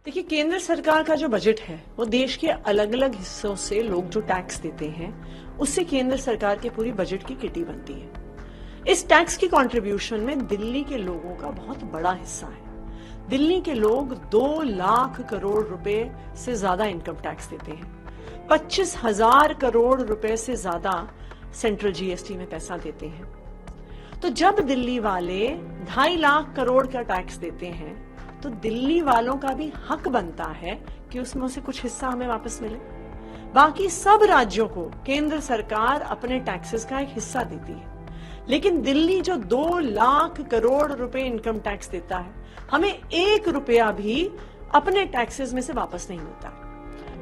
देखिए, केंद्र सरकार का जो बजट है वो देश के अलग अलग हिस्सों से लोग जो टैक्स देते हैं उससे केंद्र सरकार के पूरी बजट की किटी बनती है। इस टैक्स की कंट्रीब्यूशन में दिल्ली के लोगों का बहुत बड़ा हिस्सा है। दिल्ली के लोग 2 लाख करोड़ रुपए से ज्यादा इनकम टैक्स देते हैं। 25,000 करोड़ रुपए से ज्यादा सेंट्रल जीएसटी में पैसा देते हैं। तो जब दिल्ली वाले 2.5 लाख करोड़ का टैक्स देते हैं तो दिल्ली वालों का भी हक बनता है कि उसमें से कुछ हिस्सा हमें वापस मिले। बाकी सब राज्यों को केंद्र सरकार अपने टैक्सेस का एक हिस्सा देती है, लेकिन दिल्ली जो 2 लाख करोड़ रुपए इनकम टैक्स देता है, हमें 1 रुपया भी अपने टैक्सेस में से वापस नहीं मिलता।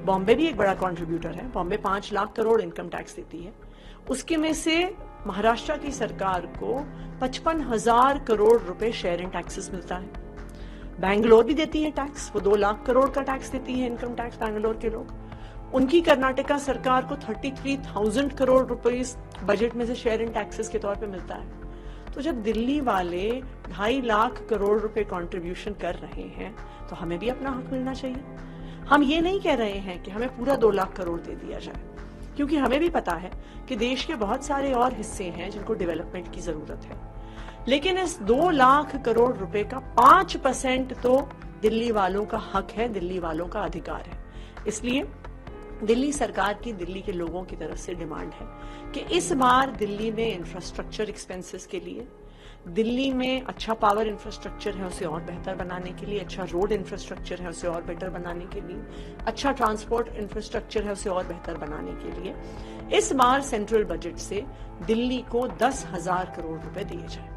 बॉम्बे भी एक बड़ा कंट्रीब्यूटर है। बॉम्बे 5 लाख करोड़ इनकम टैक्स देती है। उसके में से महाराष्ट्र की सरकार को 55,000 करोड़ रुपए शेयर इन टैक्सेस मिलता है। बैंगलोर भी देती है टैक्स, वो 2 लाख करोड़ का टैक्स देती है, इनकम टैक्स बैंगलोर के लोग। उनकी कर्नाटका सरकार को 33,000 करोड़ रुपए बजट में से शेयर इन टैक्सेस के तौर पे मिलता है। तो जब दिल्ली वाले 2.5 लाख करोड़ रुपए कंट्रीब्यूशन कर रहे हैं तो हमें भी अपना हक मिलना चाहिए। हम ये नहीं कह रहे हैं कि हमें पूरा 2 लाख करोड़ दे दिया जाए, क्योंकि हमें भी पता है कि देश के बहुत सारे और हिस्से हैं जिनको डेवलपमेंट की जरूरत है। लेकिन इस 2 लाख करोड़ रुपए का 5% तो दिल्ली वालों का हक है, दिल्ली वालों का अधिकार है। इसलिए दिल्ली सरकार की दिल्ली के लोगों की तरफ से डिमांड है कि इस बार दिल्ली में इंफ्रास्ट्रक्चर एक्सपेंसेस के लिए, दिल्ली में अच्छा पावर इंफ्रास्ट्रक्चर है उसे और बेहतर बनाने के लिए, अच्छा रोड इंफ्रास्ट्रक्चर है उसे और बेटर बनाने के लिए, अच्छा ट्रांसपोर्ट इंफ्रास्ट्रक्चर है उसे और बेहतर बनाने के लिए इस बार सेंट्रल बजट से दिल्ली को 10,000 करोड़ रुपए दिए जाए।